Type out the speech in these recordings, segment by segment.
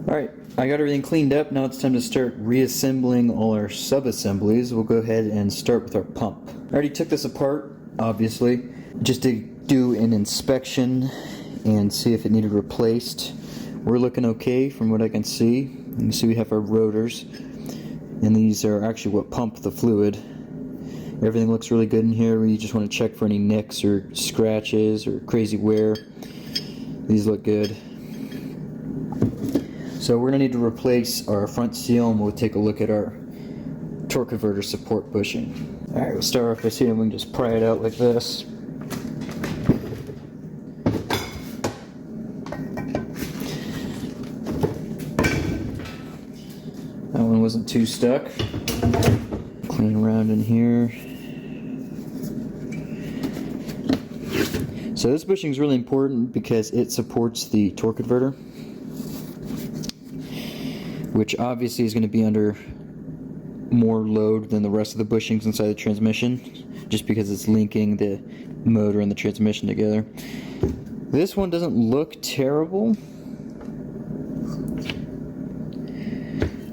Alright, I got everything cleaned up. Now it's time to start reassembling all our sub-assemblies. We'll go ahead and start with our pump. I already took this apart, obviously, just to do an inspection and see if it needed replaced. We're looking okay from what I can see. You can see we have our rotors, and these are actually what pump the fluid. Everything looks really good in here. We just want to check for any nicks or scratches or crazy wear. These look good. So we're going to need to replace our front seal, and we'll take a look at our torque converter support bushing. Alright, we'll start off by seeing if we can just pry it out like this. That one wasn't too stuck. Clean around in here. So this bushing is really important because it supports the torque converter, which obviously is going to be under more load than the rest of the bushings inside the transmission, just because it's linking the motor and the transmission together. This one doesn't look terrible.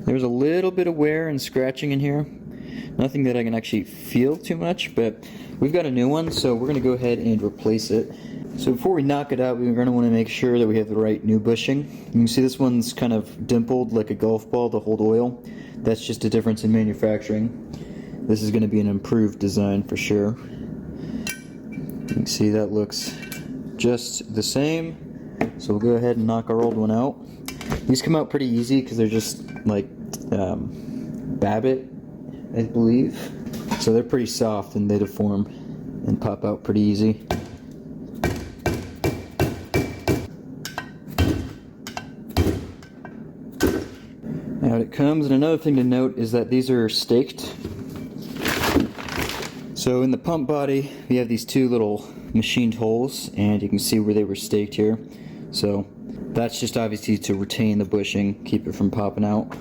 There's a little bit of wear and scratching in here. Nothing that I can actually feel too much, but we've got a new one, so we're going to go ahead and replace it. So before we knock it out, we're going to want to make sure that we have the right new bushing. You can see this one's kind of dimpled like a golf ball to hold oil. That's just a difference in manufacturing. This is going to be an improved design for sure. You can see that looks just the same. So we'll go ahead and knock our old one out. These come out pretty easy because they're just like Babbitt, I believe. So they're pretty soft and they deform and pop out pretty easy. Out it comes, and another thing to note is that these are staked. So in the pump body, we have these two little machined holes, and you can see where they were staked here. So that's just obviously to retain the bushing, keep it from popping out.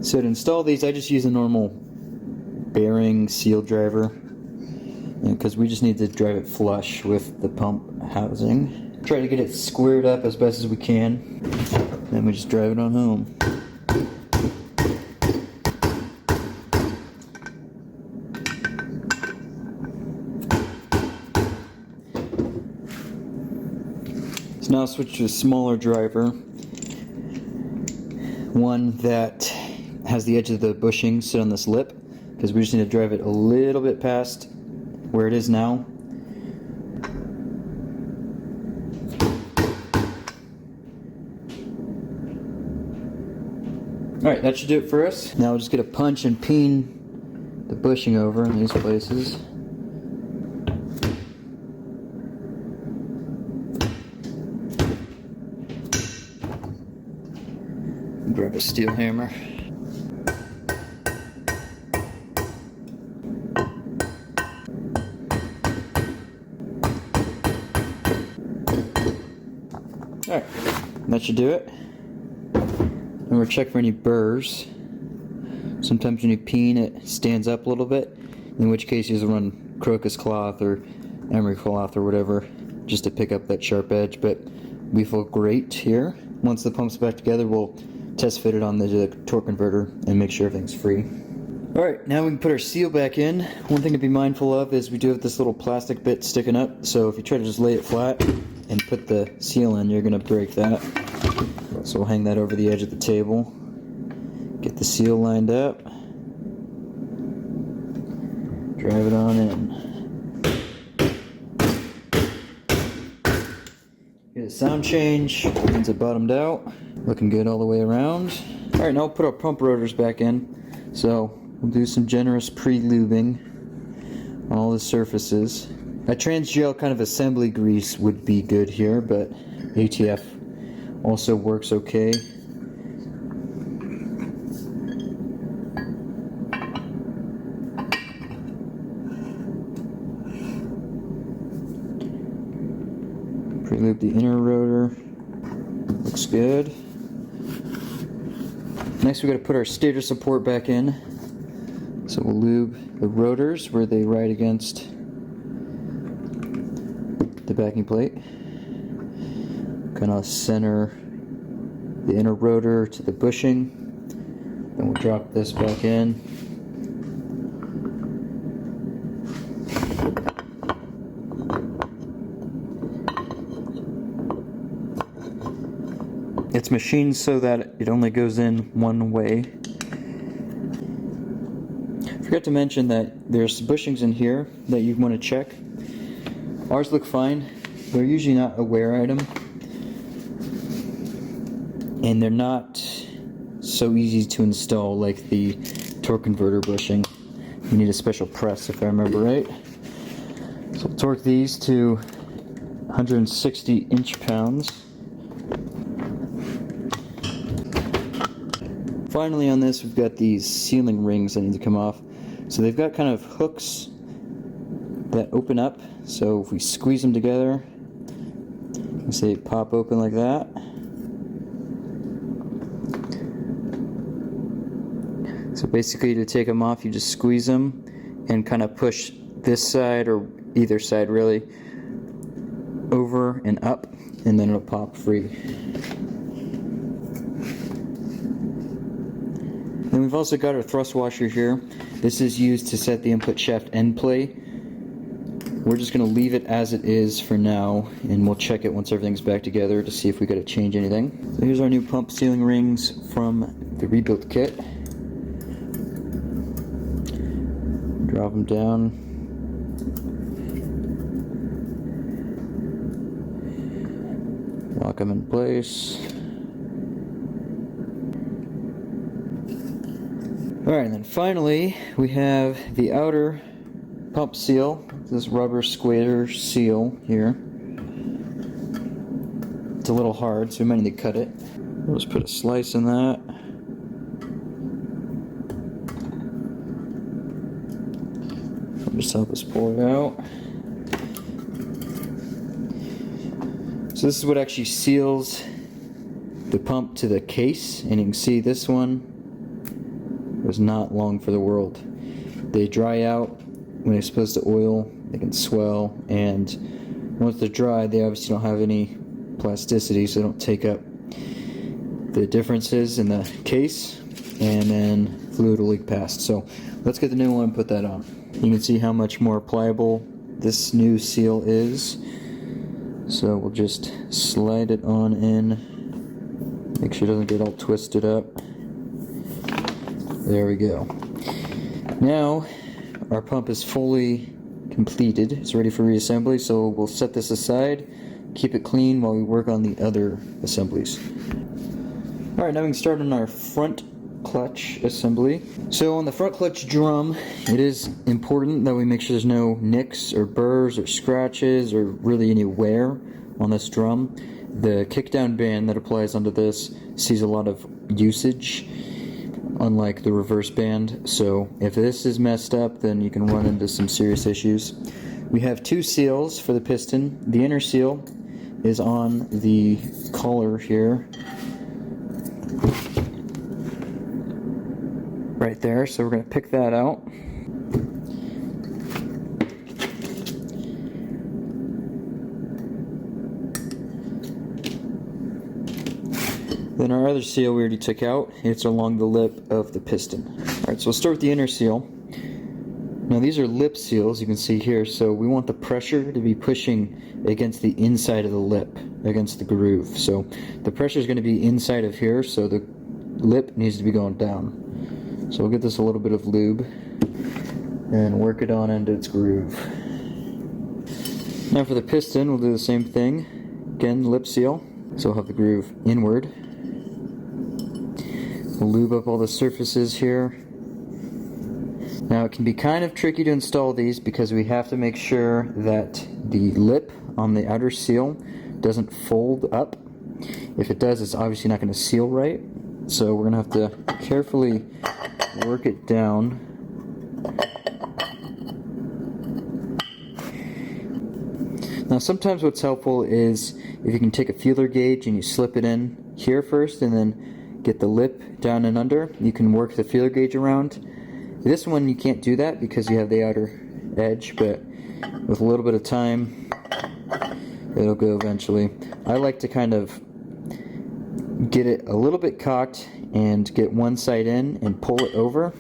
So to install these, I just use a normal bearing seal driver, because we just need to drive it flush with the pump housing. Try to get it squared up as best as we can, then we just drive it on home. So now I'll switch to a smaller driver, one that has the edge of the bushing sit on this lip, because we just need to drive it a little bit past where it is now. Alright, that should do it for us. Now we'll just get a punch and peen the bushing over in these places. Grab a steel hammer. Alright, that should do it. And we'll check for any burrs. Sometimes when you peen, it stands up a little bit, in which case you just run crocus cloth or emery cloth or whatever just to pick up that sharp edge. But we feel great here. Once the pump's back together, we'll test fit it on the torque converter and make sure everything's free. Alright, now we can put our seal back in. One thing to be mindful of is we do have this little plastic bit sticking up, so if you try to just lay it flat and put the seal in, you're going to break that. So we'll hang that over the edge of the table, get the seal lined up, drive it on in. Get a sound change, means it bottomed out, looking good all the way around. Alright, now we'll put our pump rotors back in. So we'll do some generous pre-lubing on all the surfaces. A Transgel kind of assembly grease would be good here, but ATF also works okay. Pre-lube the inner rotor. Looks good. Next we got to put our stator support back in. So we'll lube the rotors where they ride against the backing plate. kind of center the inner rotor to the bushing. Then we'll drop this back in. It's machined so that it only goes in one way. Forgot to mention that there's bushings in here that you want to check. Ours look fine. They're usually not a wear item. And they're not so easy to install like the torque converter bushing. You need a special press if I remember right. So we'll torque these to 160 inch-pounds. Finally on this we've got these sealing rings that need to come off. So they've got kind of hooks that open up. So if we squeeze them together, you see it pop open like that. So basically to take them off you just squeeze them and kind of push this side or either side really over and up, and then it'll pop free. Then we've also got our thrust washer here. This is used to set the input shaft end play. We're just going to leave it as it is for now, and we'll check it once everything's back together to see if we got to change anything. So here's our new pump sealing rings from the rebuilt kit. Drop them down. Lock them in place. Alright, and then finally we have the outer pump seal, this rubber square seal here. It's a little hard, so we might need to cut it. We'll just put a slice in that. Just help us pull it out. So this is what actually seals the pump to the case, and you can see this one was not long for the world. They dry out when they're supposed to oil, they can swell, and once they're dry they obviously don't have any plasticity, so they don't take up the differences in the case, and then fluid will leak past. So let's get the new one and put that on. You can see how much more pliable this new seal is. So we'll just slide it on in, make sure it doesn't get all twisted up. There we go. Now our pump is fully completed. It's ready for reassembly, so we'll set this aside, keep it clean while we work on the other assemblies. Alright, now we can start on our front clutch assembly. So on the front clutch drum, it is important that we make sure there's no nicks or burrs or scratches or really any wear on this drum. The kickdown band that applies onto this sees a lot of usage, unlike the reverse band. So if this is messed up, then you can run into some serious issues. We have two seals for the piston. The inner seal is on the collar here, right there, so we're going to pick that out. Then our other seal we already took out. It's along the lip of the piston. Alright, so we'll start with the inner seal. Now these are lip seals, you can see here, so we want the pressure to be pushing against the inside of the lip, against the groove. So the pressure is going to be inside of here, so the lip needs to be going down. So we'll get this a little bit of lube and work it on into its groove. Now for the piston, we'll do the same thing. Again, lip seal, so we'll have the groove inward. We'll lube up all the surfaces here. Now it can be kind of tricky to install these because we have to make sure that the lip on the outer seal doesn't fold up. If it does, it's obviously not going to seal right. So we're going to have to carefully work it down. Now sometimes what's helpful is if you can take a feeler gauge and you slip it in here first and then get the lip down and under, you can work the feeler gauge around. This one you can't do that because you have the outer edge, but with a little bit of time it'll go eventually. I like to kind of get it a little bit cocked and get one side in and pull it over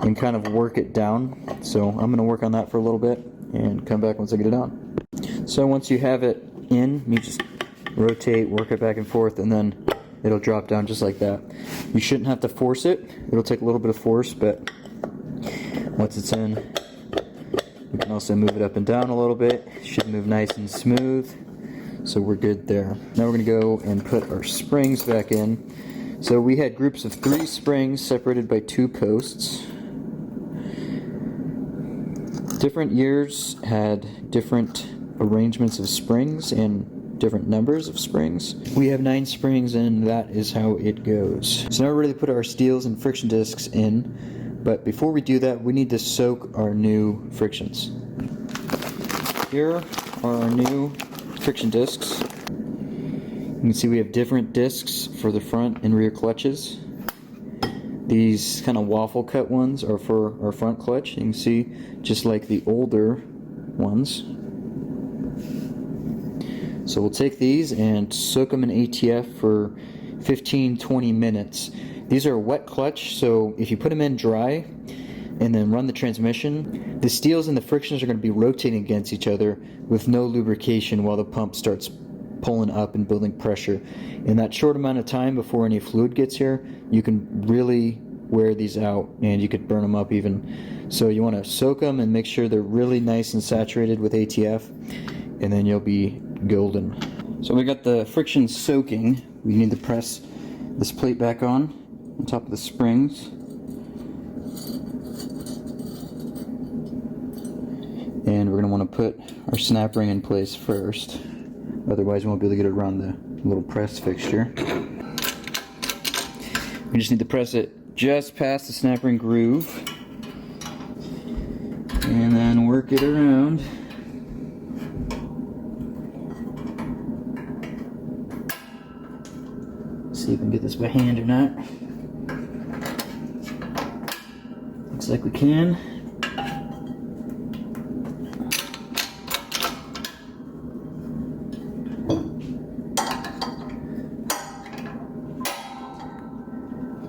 and kind of work it down. So I'm going to work on that for a little bit and come back once I get it on. So once you have it in, you just rotate, work it back and forth, and then it'll drop down just like that. You shouldn't have to force it. It'll take a little bit of force, but once it's in, you can also move it up and down a little bit. It should move nice and smooth. So we're good there. Now we're going to go and put our springs back in. So we had groups of 3 springs separated by 2 posts. Different years had different arrangements of springs and different numbers of springs. We have 9 springs, and that is how it goes. So now we're ready to put our steels and friction discs in, but before we do that, we need to soak our new frictions. Here are our new friction discs. You can see we have different discs for the front and rear clutches. These kind of waffle cut ones are for our front clutch. You can see just like the older ones. So we'll take these and soak them in ATF for 15-20 minutes. These are a wet clutch, so if you put them in dry and then run the transmission, the steels and the frictions are going to be rotating against each other with no lubrication while the pump starts pulling up and building pressure. In that short amount of time before any fluid gets here, you can really wear these out and you could burn them up even. So you want to soak them and make sure they're really nice and saturated with ATF, and then you'll be golden. So we got the friction soaking. We need to press this plate back on top of the springs. And we're going to want to put our snap ring in place first. Otherwise we won't be able to get it around the little press fixture. We just need to press it just past the snap ring groove. And then work it around. See if we can get this by hand or not. Looks like we can.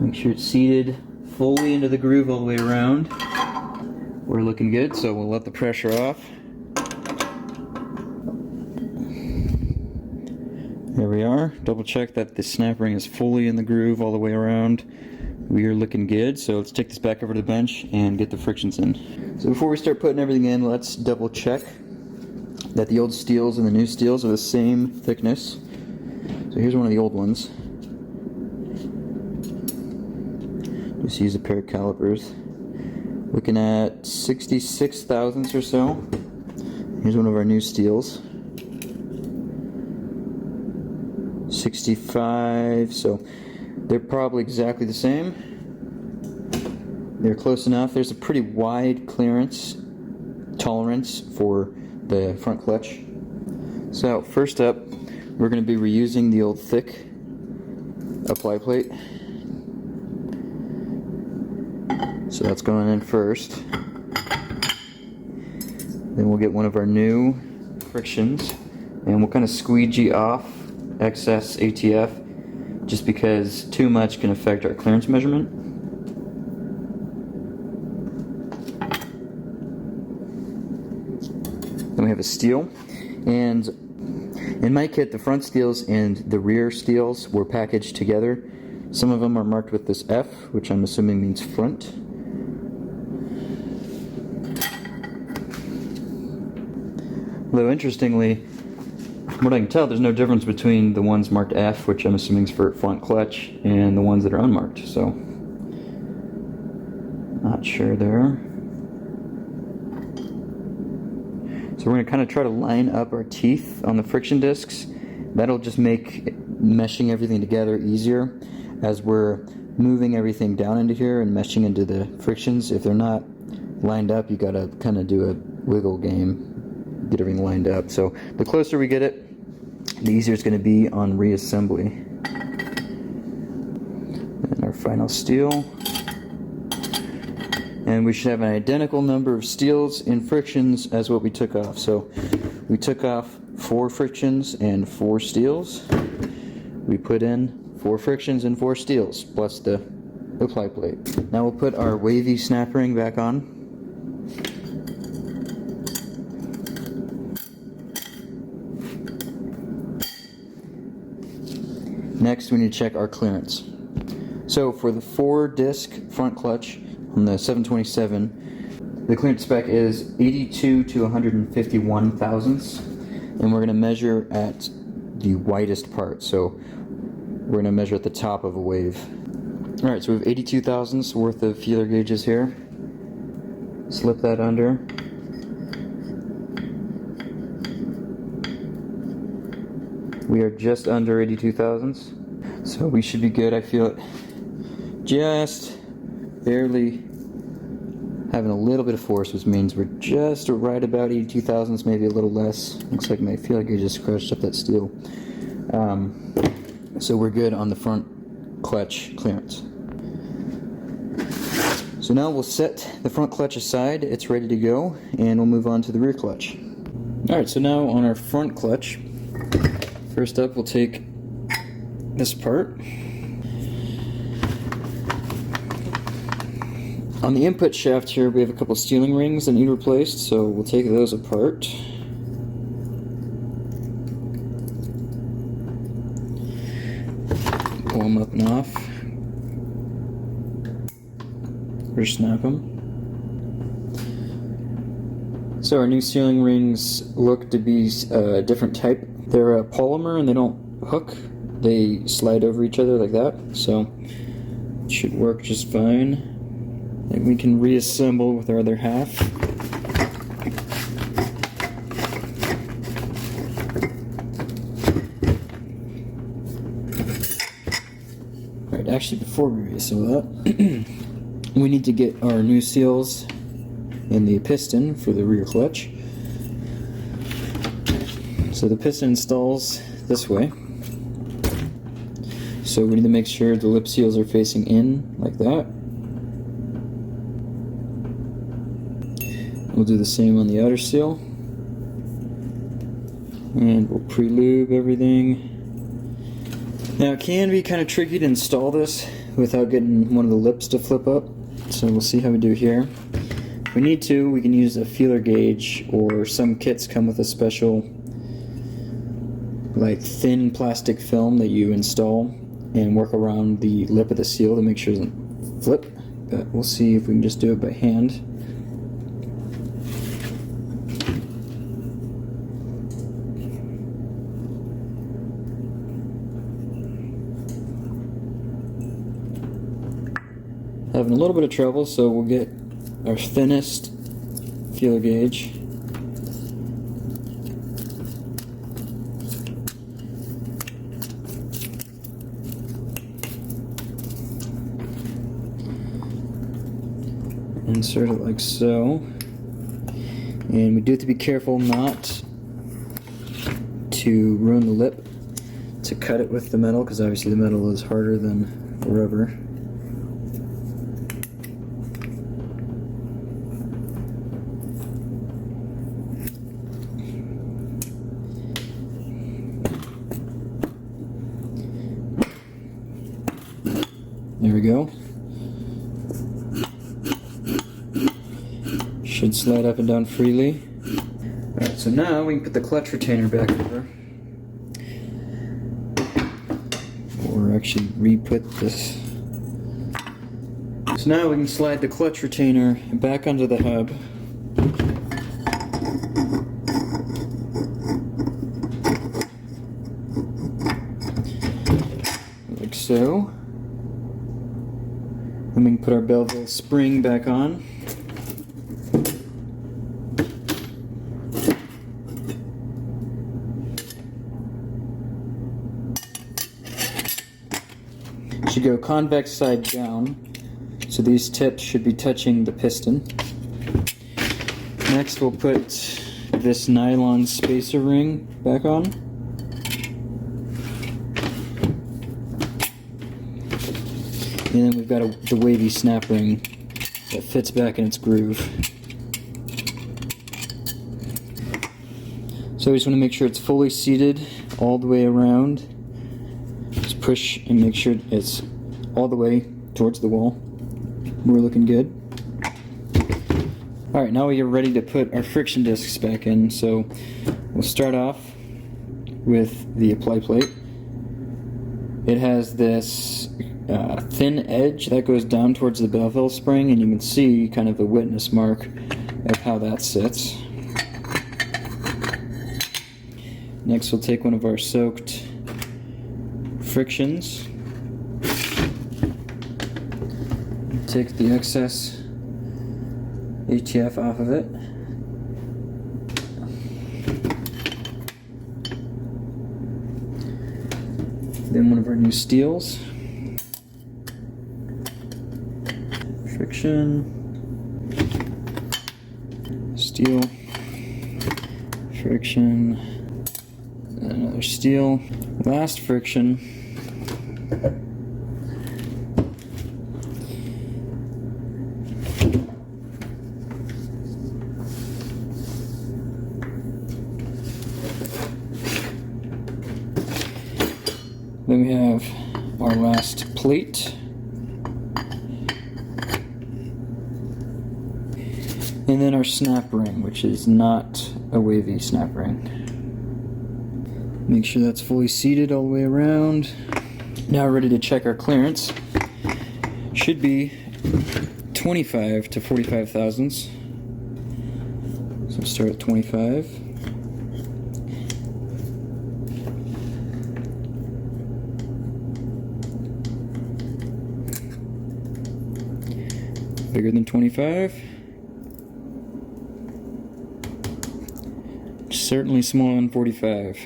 Make sure it's seated fully into the groove all the way around. We're looking good, so we'll let the pressure off. There we are. Double check that the snap ring is fully in the groove all the way around. We are looking good, so let's take this back over to the bench and get the frictions in. So before we start putting everything in, let's double check that the old steels and the new steels are the same thickness. So here's one of the old ones. Just use a pair of calipers. Looking at 66 thousandths or so. Here's one of our new steels. 65, so they're probably exactly the same. They're close enough. There's a pretty wide clearance tolerance for the front clutch. So first up, we're going to be reusing the old thick apply plate. So that's going in first. Then we'll get one of our new frictions and we'll kind of squeegee off excess ATF just because too much can affect our clearance measurement. Then we have a steel, and in my kit the front steels and the rear steels were packaged together. Some of them are marked with this F, which I'm assuming means front. Though interestingly, from what I can tell, there's no difference between the ones marked F, which I'm assuming is for front clutch, and the ones that are unmarked, so not sure there. So we're going to kind of try to line up our teeth on the friction discs. That'll just make meshing everything together easier as we're moving everything down into here and meshing into the frictions. If they're not lined up, you got to kind of do a wiggle game, get everything lined up. So the closer we get it, the easier it's going to be on reassembly. And our final steel. And we should have an identical number of steels and frictions as what we took off. So we took off 4 frictions and 4 steels. We put in 4 frictions and 4 steels, plus the ply plate. Now we'll put our wavy snap ring back on. Next, we need to check our clearance. So for the 4-disc front clutch on the 727, the clearance spec is 82 to 151 thousandths, and we're going to measure at the widest part. So we're going to measure at the top of a wave. Alright, so we have 82 thousandths worth of feeler gauges here. Slip that under. We are just under 82 thousandths, so we should be good. I feel it just barely having a little bit of force, which means we're just right about 82 thousandths, maybe a little less. Looks like my feeler gauge just scratched up that steel. So we're good on the front clutch clearance. So now we'll set the front clutch aside, it's ready to go, and we'll move on to the rear clutch. Alright, so now on our front clutch, first up we'll take this part. On the input shaft here we have a couple steering rings that need replaced, so we'll take those apart. Pull them up and off. Or snap them. So our new steering rings look to be a different type. They're a polymer and they don't hook. They slide over each other like that, so it should work just fine. And we can reassemble with our other half. Alright, actually before we reassemble that, we need to get our new seals in the piston for the rear clutch. So the piston installs this way. So we need to make sure the lip seals are facing in like that. We'll do the same on the outer seal. And we'll pre-lube everything. Now it can be kind of tricky to install this without getting one of the lips to flip up. So we'll see how we do here. If we need to, we can use a feeler gauge, or some kits come with a special like thin plastic film that you install and work around the lip of the seal to make sure it doesn't flip. But we'll see if we can just do it by hand. Having a little bit of trouble, so we'll get our thinnest feeler gauge. Insert it like so. And we do have to be careful not to ruin the lip to cut it with the metal, because obviously the metal is harder than the rubber. There we go. Should slide up and down freely. Alright, so now we can put the clutch retainer back over. Or actually re-put this. So now we can slide the clutch retainer back onto the hub. Like so. Then we can put our Belleville spring back on. Should go convex side down, so these tips should be touching the piston. Next we'll put this nylon spacer ring back on. And then we've got the wavy snap ring that fits back in its groove. So we just want to make sure it's fully seated all the way around. Just push and make sure it's all the way towards the wall. We're looking good. Alright, now we are ready to put our friction discs back in. So we'll start off with the apply plate. It has this thin edge that goes down towards the bevel spring, and you can see kind of the witness mark of how that sits. Next we'll take one of our soaked frictions, take the excess ATF off of it. Then one of our new steels. Friction. Steel. Friction. And another steel. Last friction. Then we have our last plate. And then our snap ring, which is not a wavy snap ring. Make sure that's fully seated all the way around. Now we're ready to check our clearance. Should be 25 to 45 thousandths. So we'll start at 25. Bigger than 25. Certainly small on 45.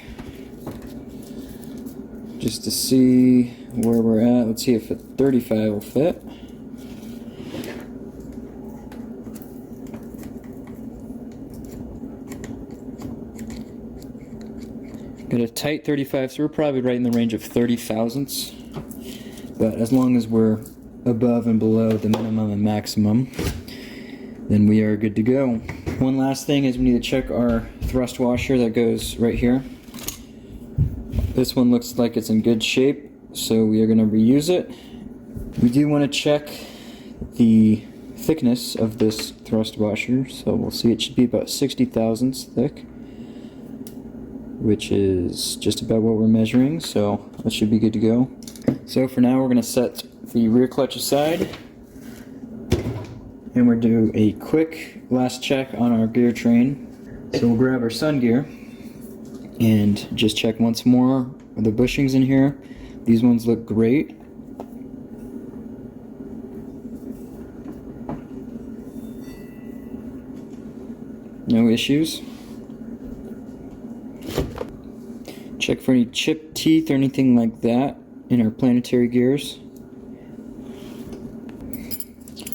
Just to see where we're at, let's see if a 35 will fit. Got a tight 35, so we're probably right in the range of 30 thousandths. But as long as we're above and below the minimum and maximum, then we are good to go. One last thing is we need to check our thrust washer that goes right here. This one looks like it's in good shape, so we are going to reuse it. We do want to check the thickness of this thrust washer, so we'll see it should be about 60 thousandths thick, which is just about what we're measuring, so that should be good to go. So for now we're going to set the rear clutch aside, and we'll do a quick last check on our gear train. So we'll grab our sun gear and just check once more the bushings in here. These ones look great. No issues. Check for any chipped teeth or anything like that in our planetary gears.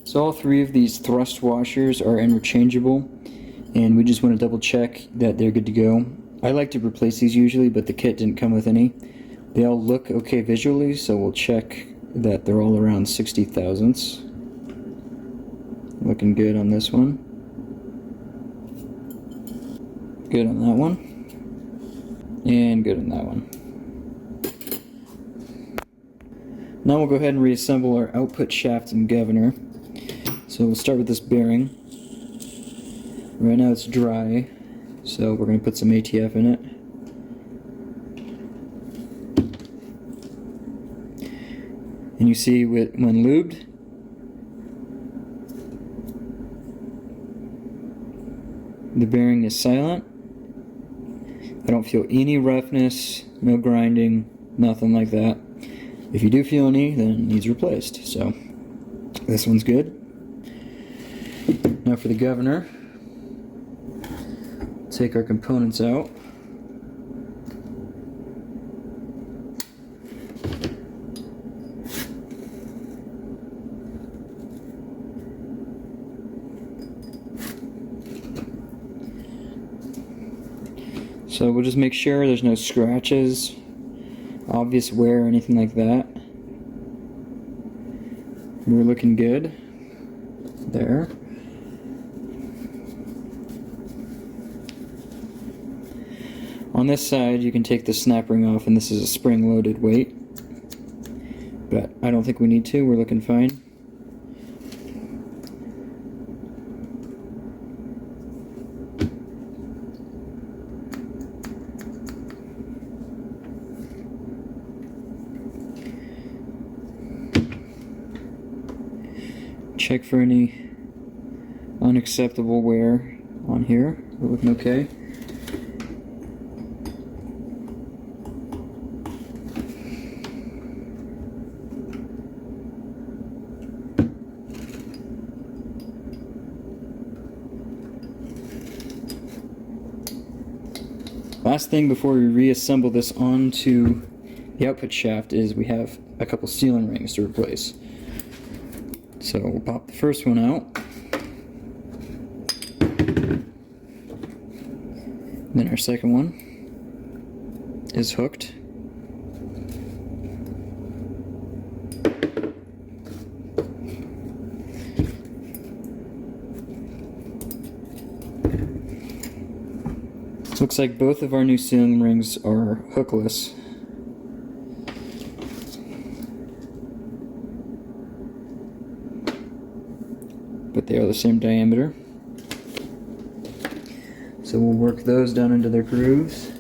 So all three of these thrust washers are interchangeable, and we just want to double check that they're good to go. I like to replace these usually, but the kit didn't come with any. They all look okay visually, so we'll check that they're all around 60 thousandths. Looking good on this one. Good on that one. And good on that one. Now we'll go ahead and reassemble our output shaft and governor. So we'll start with this bearing. Right now it's dry, so we're going to put some ATF in it. And you see when lubed, the bearing is silent. I don't feel any roughness, no grinding, nothing like that. If you do feel any, then it needs replaced. So this one's good. Now for the governor, take our components out. So we'll just make sure there's no scratches, obvious wear, or anything like that. We're looking good there. On this side, you can take the snap ring off, and this is a spring-loaded weight. But I don't think we need to, we're looking fine. Check for any unacceptable wear on here. We're looking okay. Last thing before we reassemble this onto the output shaft is we have a couple sealing rings to replace. So we'll pop the first one out. Then our second one is hooked. Looks like both of our new sealing rings are hookless. But they are the same diameter. So we'll work those down into their grooves.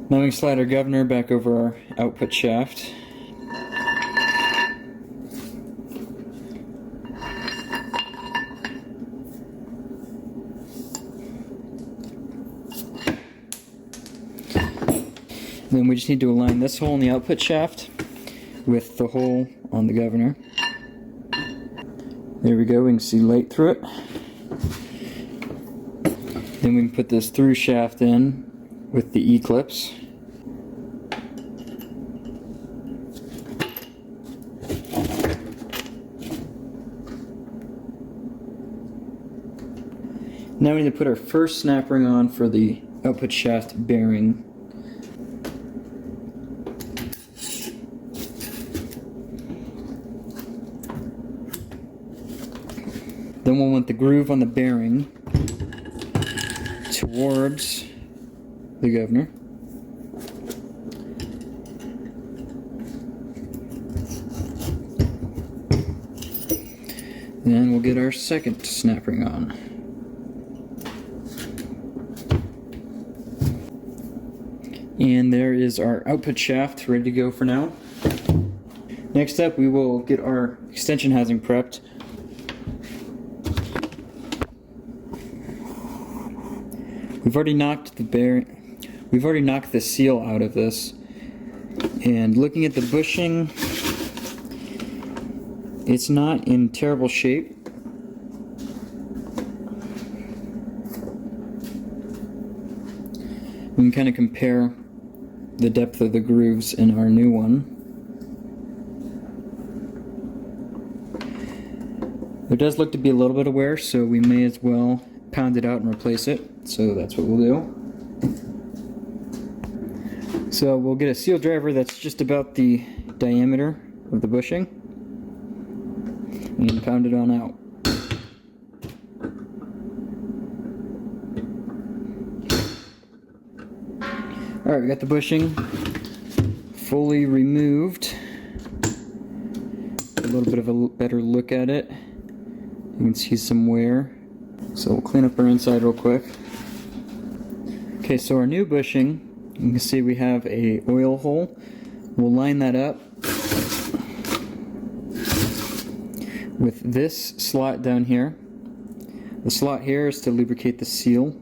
Now we can slide our governor back over our output shaft. Then we just need to align this hole in the output shaft with the hole on the governor. There we go, we can see light through it. Then we can put this through shaft in with the E-clips. Now we need to put our first snap ring on for the output shaft bearing. Then we'll want the groove on the bearing towards the governor. Then we'll get our second snap ring on. And there is our output shaft ready to go for now. Next up, we will get our extension housing prepped. We've already knocked the seal out of this, and looking at the bushing, it's not in terrible shape. We can kind of compare the depth of the grooves in our new one. There does look to be a little bit of wear, so we may as well pound it out and replace it. So that's what we'll do. So we'll get a seal driver that's just about the diameter of the bushing and pound it on out. Alright, we got the bushing fully removed. A little bit of a better look at it. You can see some wear. So we'll clean up our inside real quick. Okay, so our new bushing, you can see we have a oil hole. We'll line that up with this slot down here. The slot here is to lubricate the seal.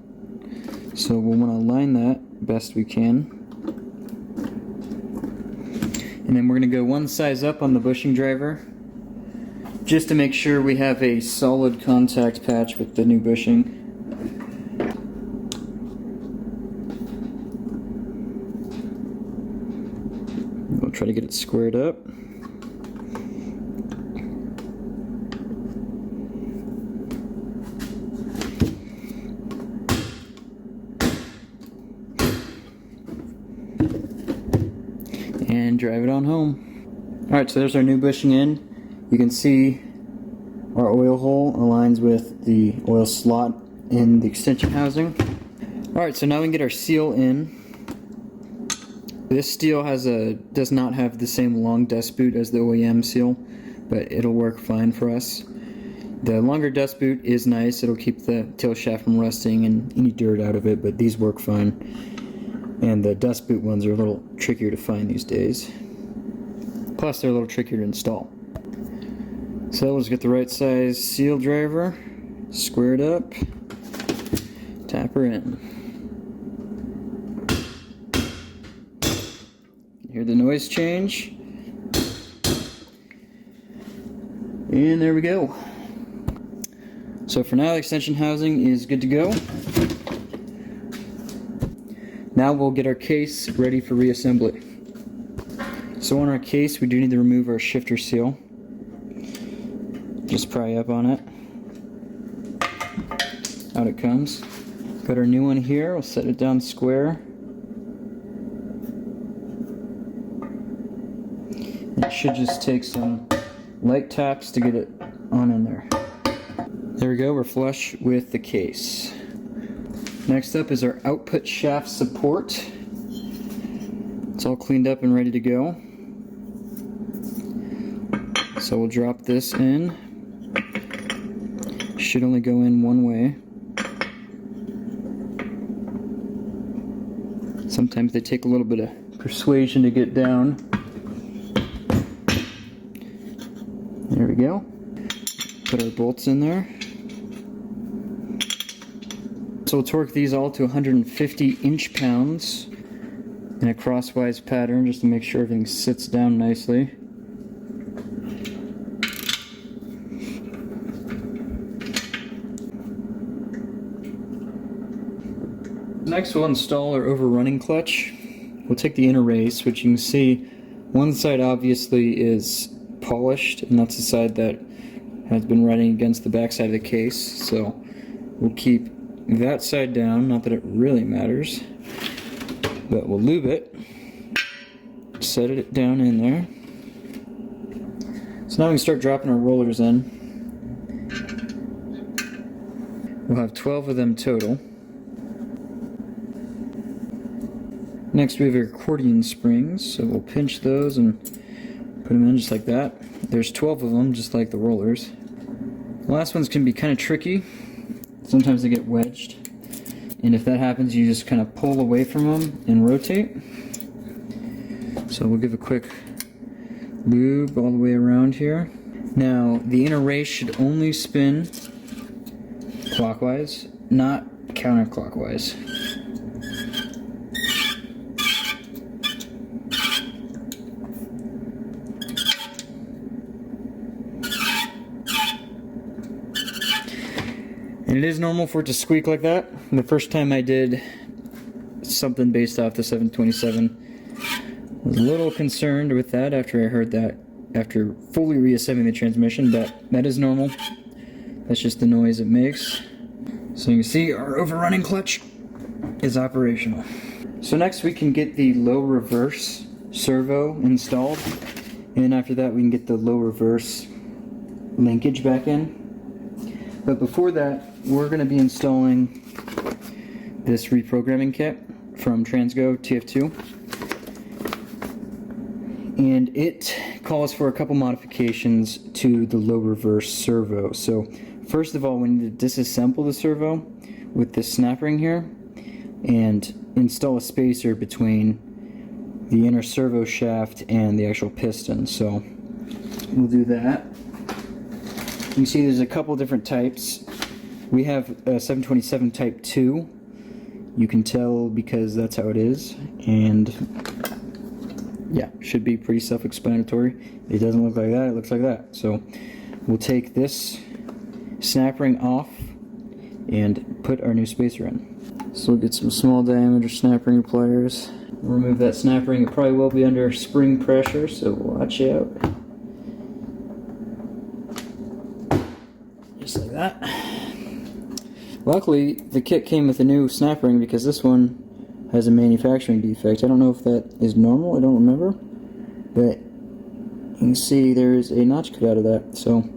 So we'll want to line that best we can. And then we're going to go one size up on the bushing driver, just to make sure we have a solid contact patch with the new bushing. we'll try to get it squared up. And drive it on home. Alright, so there's our new bushing in. You can see our oil hole aligns with the oil slot in the extension housing. Alright, so now we can get our seal in. This steel does not have the same long dust boot as the OEM seal, but it'll work fine for us. The longer dust boot is nice. It'll keep the tail shaft from rusting and any dirt out of it, but these work fine. And the dust boot ones are a little trickier to find these days. Plus, they're a little trickier to install. So let's get the right size seal driver, square it up, tap her in. Hear the noise change. And there we go. So for now, the extension housing is good to go. Now we'll get our case ready for reassembly. So on our case, we do need to remove our shifter seal. Just pry up on it. Out it comes. Got our new one here. We'll set it down square. It should just take some light taps to get it on in there. There we go, we're flush with the case. Next up is our output shaft support. It's all cleaned up and ready to go. So we'll drop this in. Should only go in one way. Sometimes they take a little bit of persuasion to get down. There we go. Put our bolts in there. So we'll torque these all to 150 inch-pounds in a crosswise pattern just to make sure everything sits down nicely. Next we'll install our overrunning clutch. We'll take the inner race, which you can see one side obviously is polished, and that's the side that has been running against the back side of the case. So we'll keep that side down, not that it really matters, but we'll lube it, set it down in there. So now we can start dropping our rollers in. We'll have 12 of them total. Next we have our accordion springs, so we'll pinch those and put them in just like that. There's 12 of them, just like the rollers. The last ones can be kind of tricky. Sometimes they get wedged, and if that happens, you just kind of pull away from them and rotate. So we'll give a quick lube all the way around here. Now, the inner race should only spin clockwise, not counterclockwise. And it is normal for it to squeak like that. And the first time I did something based off the 727, I was a little concerned with that after I heard that, after fully reassembling the transmission, but that is normal. That's just the noise it makes. So you can see our overrunning clutch is operational. So next we can get the low reverse servo installed, and after that we can get the low reverse linkage back in. But before that, we're going to be installing this reprogramming kit from Transgo TF2, and it calls for a couple modifications to the low reverse servo. So first of all, we need to disassemble the servo with this snap ring here and install a spacer between the inner servo shaft and the actual piston. So we'll do that. You can see there's a couple different types. We have a 727 Type 2. You can tell because that's how it is. And yeah, should be pretty self-explanatory. It doesn't look like that, it looks like that. So we'll take this snap ring off and put our new spacer in. So we'll get some small diameter snap ring pliers. remove that snap ring. It probably will be under spring pressure, so watch out. Just like that. Luckily, the kit came with a new snap ring because this one has a manufacturing defect. I don't know if that is normal, I don't remember. But you can see there's a notch cut out of that. So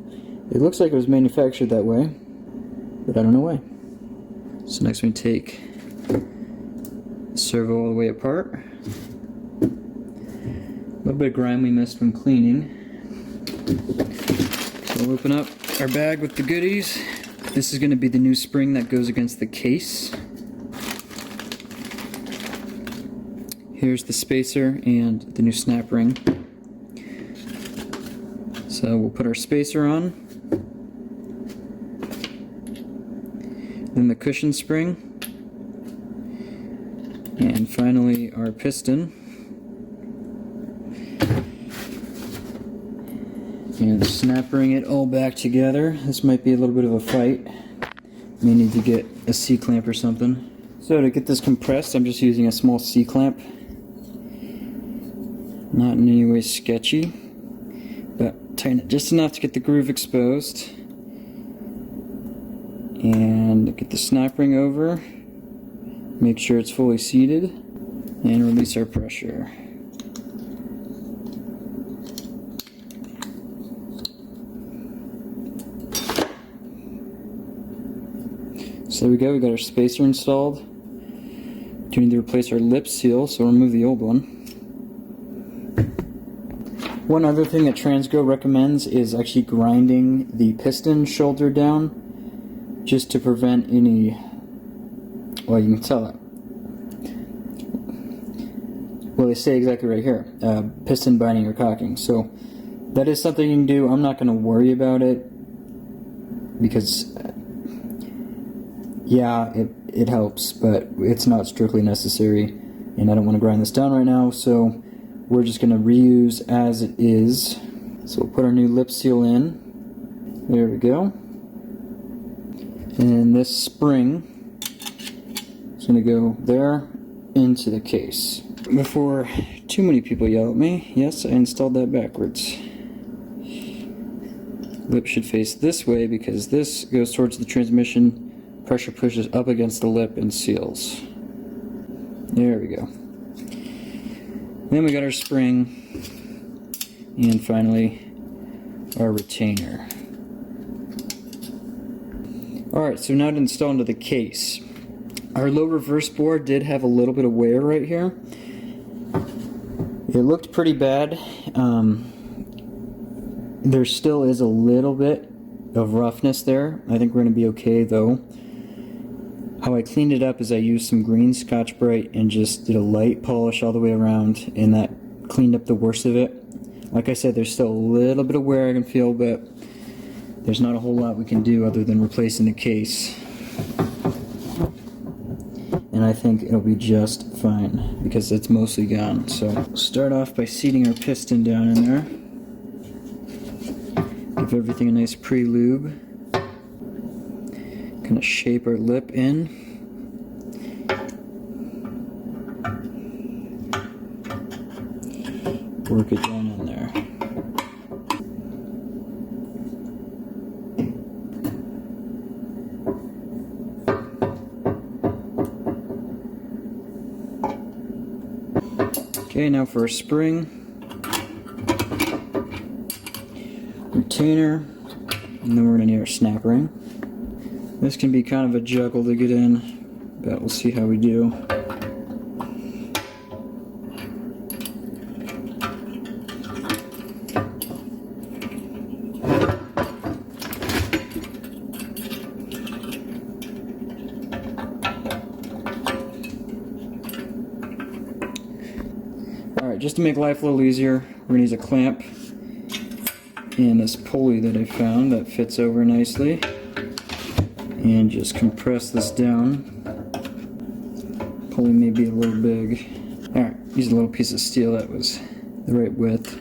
it looks like it was manufactured that way, but I don't know why. So next we take the servo all the way apart. A little bit of grime we missed from cleaning. So we'll open up our bag with the goodies. This is going to be the new spring that goes against the case. Here's the spacer and the new snap ring. So we'll put our spacer on. Then the cushion spring. And finally our piston. And snapping it all back together. This might be a little bit of a fight. May need to get a C-clamp or something. So to get this compressed, I'm just using a small C-clamp. Not in any way sketchy, but tighten it just enough to get the groove exposed. And get the snap ring over. Make sure it's fully seated. And release our pressure. So there we go, we got our spacer installed. Do need to replace our lip seal, so we'll remove the old one. One other thing that Transgo recommends is actually grinding the piston shoulder down, just to prevent any, well, you can tell it. Well, they say exactly right here, piston binding or cocking. So that is something you can do. I'm not going to worry about it because yeah, it helps, but it's not strictly necessary, and I don't want to grind this down right now, so we're just going to reuse as it is. So we'll put our new lip seal in. There we go. And this spring is going to go there into the case. Before too many people yell at me, yes, I installed that backwards. Lip should face this way because this goes towards the transmission. Pressure pushes up against the lip and seals. There we go. Then we got our spring, and finally our retainer. Alright, so now to install into the case. Our low reverse bore did have a little bit of wear right here. It looked pretty bad. There still is a little bit of roughness there. I think we're going to be okay though. How I cleaned it up is I used some green Scotch-Brite and just did a light polish all the way around, and that cleaned up the worst of it. Like I said, there's still a little bit of wear I can feel, but there's not a whole lot we can do other than replacing the case. And I think it'll be just fine because it's mostly gone. So we'll start off by seating our piston down in there. Give everything a nice pre-lube. Kind of shape our lip in. Work it down in there. Okay, now for our spring. Retainer. And then we're going to need our snap ring. This can be kind of a juggle to get in, but we'll see how we do. Alright, just to make life a little easier, we're going to use a clamp and this pulley that I found that fits over nicely. And just compress this down. Pulley may be a little big. Alright, use a little piece of steel that was the right width.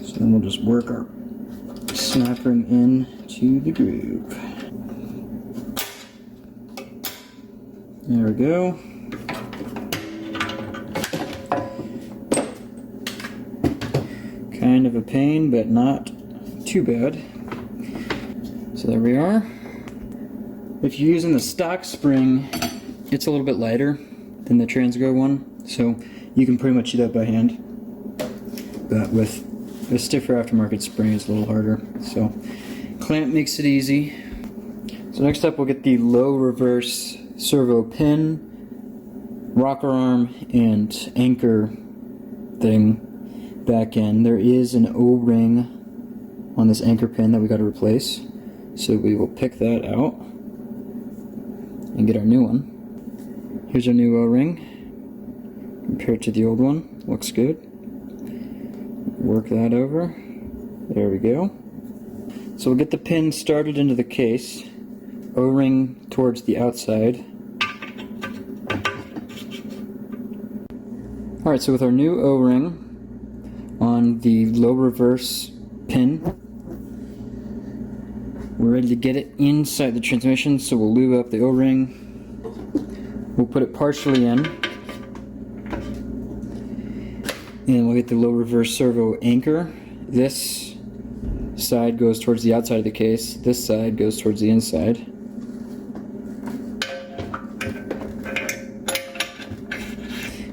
So then we'll just work our snap ring in to the groove. There we go. Kind of a pain, but not too bad. So there we are. If you're using the stock spring, it's a little bit lighter than the Transgo one, so you can pretty much do that by hand. But with a stiffer aftermarket spring, it's a little harder. So clamp makes it easy. So next up, we'll get the low reverse servo pin, rocker arm, and anchor thing back in. There is an O-ring on this anchor pin that we got to replace, so we will pick that out and get our new one. Here's our new O-ring compared to the old one. Looks good. Work that over. There we go. So we'll get the pin started into the case. O-ring towards the outside. Alright, so with our new O-ring on the low reverse pin, we're ready to get it inside the transmission, so we'll lube up the O-ring. We'll put it partially in, and we'll get the low reverse servo anchor. This side goes towards the outside of the case, this side goes towards the inside.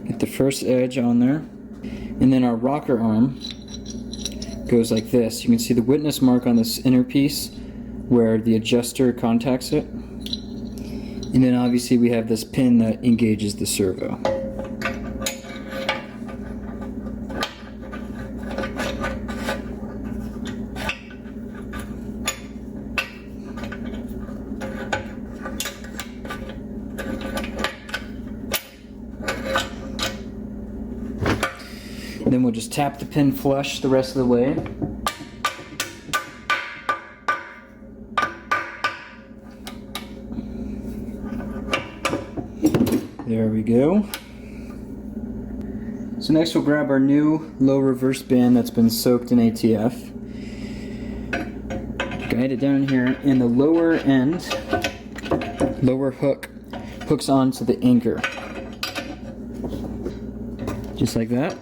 Get the first edge on there. And then our rocker arm goes like this. You can see the witness mark on this inner piece where the adjuster contacts it. And then obviously we have this pin that engages the servo. Then we'll just tap the pin flush the rest of the way. There we go. So next we'll grab our new low reverse band that's been soaked in ATF. Guide it down here, and the lower end, lower hook, hooks onto the anchor. Just like that.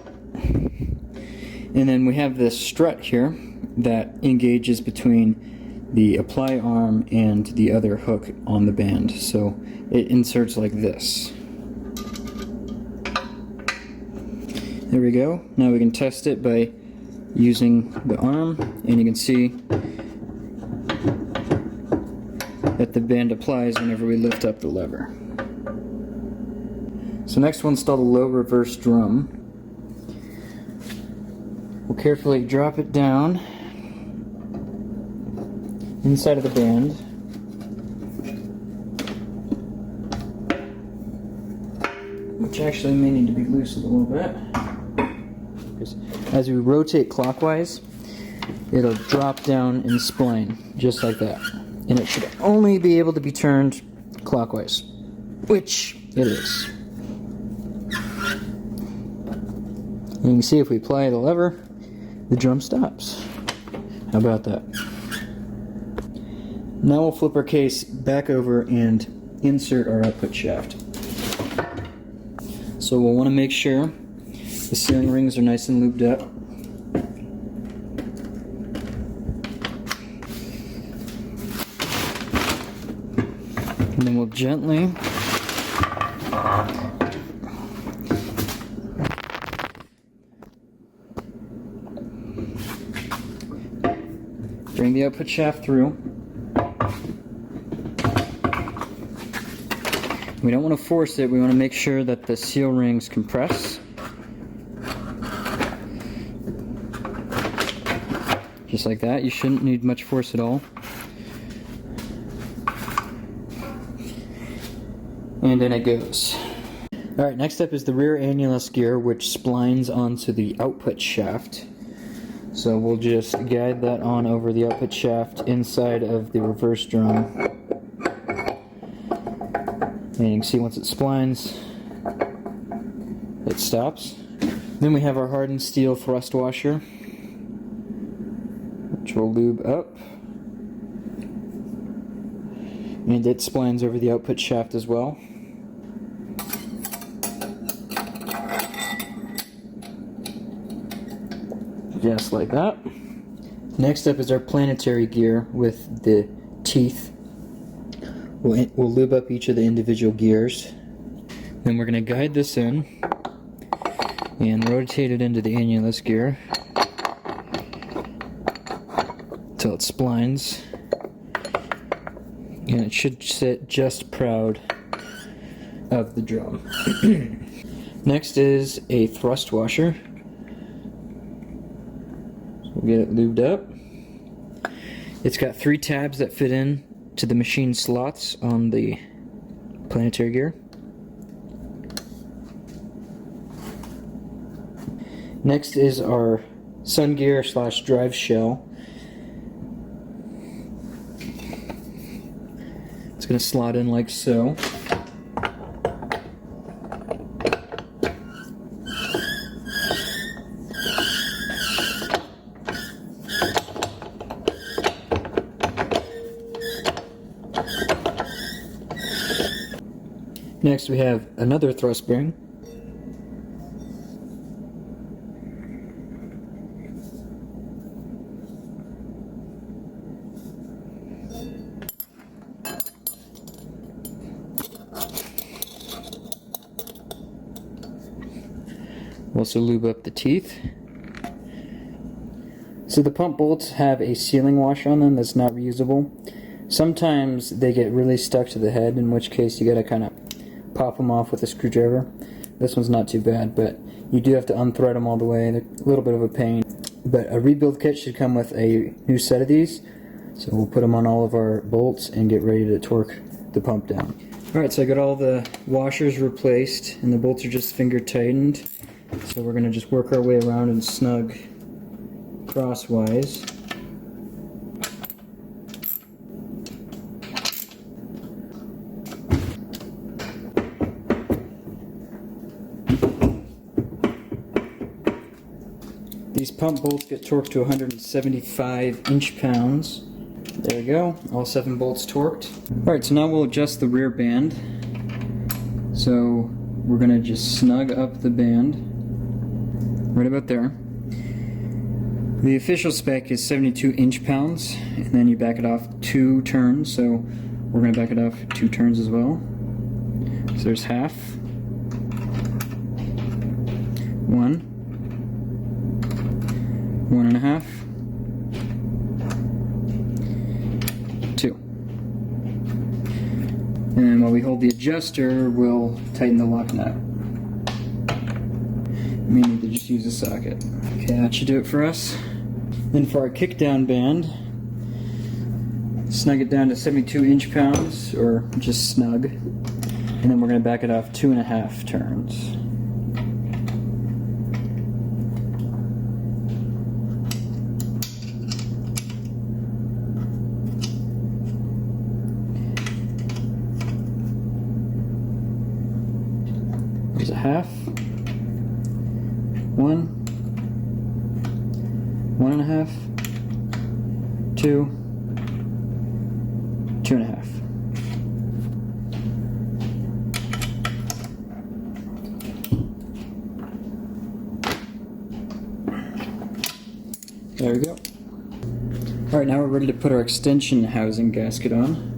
And then we have this strut here that engages between the apply arm and the other hook on the band. So it inserts like this. There we go. Now we can test it by using the arm, and you can see that the band applies whenever we lift up the lever. So next we'll install the low reverse drum. We'll carefully drop it down inside of the band. Which actually may need to be loose a little bit. Because as we rotate clockwise, it'll drop down and spline just like that. And it should only be able to be turned clockwise, which it is. And you can see if we apply the lever, the drum stops. How about that? Now we'll flip our case back over and insert our output shaft. So we'll want to make sure the sealing rings are nice and lubed up. And then we'll gently bring the output shaft through. We don't want to force it, we want to make sure that the seal rings compress. Just like that, you shouldn't need much force at all. And then it goes. Alright, next up is the rear annulus gear, which splines onto the output shaft. So we'll just guide that on over the output shaft inside of the reverse drum. And you can see once it splines, it stops. Then we have our hardened steel thrust washer, which will lube up. And it splines over the output shaft as well. Just like that. Next up is our planetary gear with the teeth. We'll lube up each of the individual gears. Then we're going to guide this in and rotate it into the annulus gear until it splines. And it should sit just proud of the drum. Next is a thrust washer. So we'll get it lubed up. It's got 3 tabs that fit in to the machine slots on the planetary gear. Next is our sun gear / drive shell. It's going to slot in like so. Next we have another thrust bearing. Also lube up the teeth. So the pump bolts have a sealing wash on them that's not reusable. Sometimes they get really stuck to the head, in which case you gotta kind of pop them off with a screwdriver. This one's not too bad, but you do have to unthread them all the way. They're a little bit of a pain. But a rebuild kit should come with a new set of these. So we'll put them on all of our bolts and get ready to torque the pump down. Alright, so I got all the washers replaced and the bolts are just finger tightened. So we're going to just work our way around and snug crosswise. These pump bolts get torqued to 175 inch-pounds. There we go, all 7 bolts torqued. Alright, so now we'll adjust the rear band. So we're going to just snug up the band. Right about there. The official spec is 72 inch-pounds, and then you back it off 2 turns, so we're going to back it off 2 turns as well. So there's half. 1. 1.5. 2. And while we hold the adjuster, we'll tighten the lock nut. We need to just use a socket. Okay, that should do it for us. Then for our kickdown band, snug it down to 72 inch-pounds, or just snug. And then we're going to back it off 2.5 turns. There's a half. 1, 1.5, 2, 2.5. There we go. Alright, now we're ready to put our extension housing gasket on.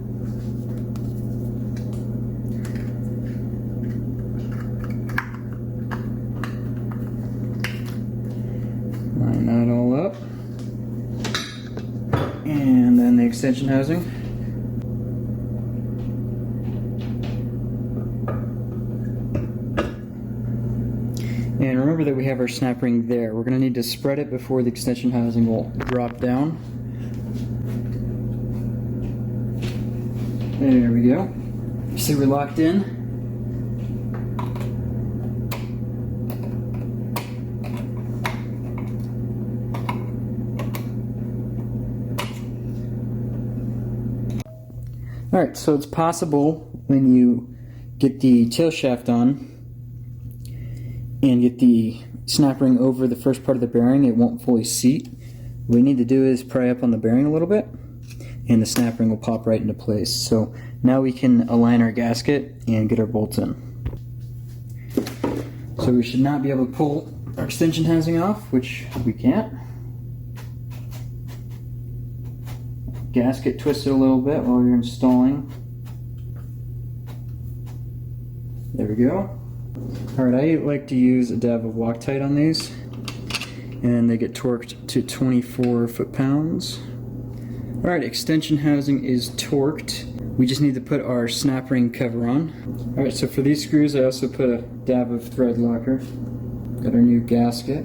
Line that all up. And then the extension housing. And remember that we have our snap ring there. We're going to need to spread it before the extension housing will drop down. There we go. See, we're locked in. Alright, so it's possible when you get the tail shaft on and get the snap ring over the first part of the bearing, it won't fully seat. What we need to do is pry up on the bearing a little bit and the snap ring will pop right into place. So now we can align our gasket and get our bolts in. So we should not be able to pull our extension housing off, which we can't. gasket twisted a little bit while you're installing. There we go. Alright, I like to use a dab of Loctite on these, and they get torqued to 24 foot-pounds. Alright, extension housing is torqued. We just need to put our snap ring cover on. Alright, so for these screws I also put a dab of thread locker. Got our new gasket.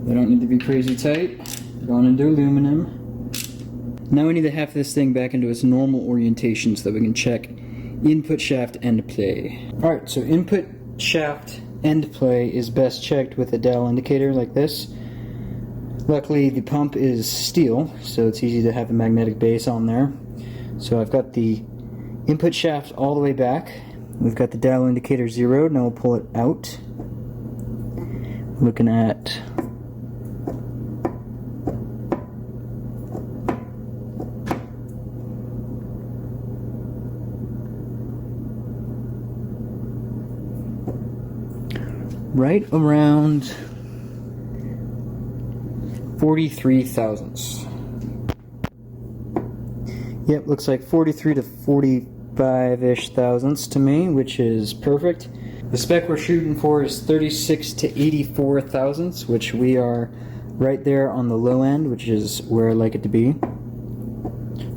They don't need to be crazy tight. Going into aluminum. Now we need to have this thing back into its normal orientation so that we can check input shaft end play. Alright, so input shaft end play is best checked with a dial indicator like this. Luckily the pump is steel, so it's easy to have a magnetic base on there. So I've got the input shaft all the way back. We've got the dial indicator zeroed. Now we'll pull it out. Looking at right around 43 thousandths. Yep, looks like 43 to 45-ish thousandths to me, which is perfect. The spec we're shooting for is 36 to 84 thousandths, which we are right there on the low end, which is where I like it to be.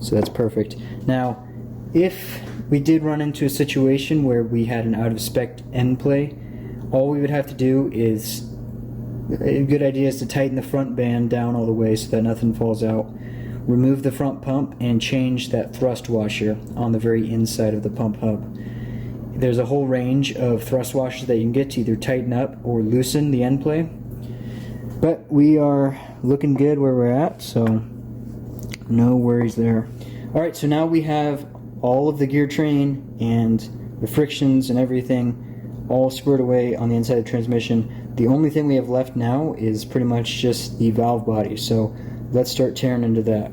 So that's perfect. Now, if we did run into a situation where we had an out-of-spec end play, all we would have to do is, a good idea is to tighten the front band down all the way so that nothing falls out. Remove the front pump and change that thrust washer on the very inside of the pump hub. There's a whole range of thrust washers that you can get to either tighten up or loosen the end play. But we are looking good where we're at, so no worries there. Alright, so now we have all of the gear train and the frictions and everything all squared away on the inside of the transmission. The only thing we have left now is pretty much just the valve body, so let's start tearing into that.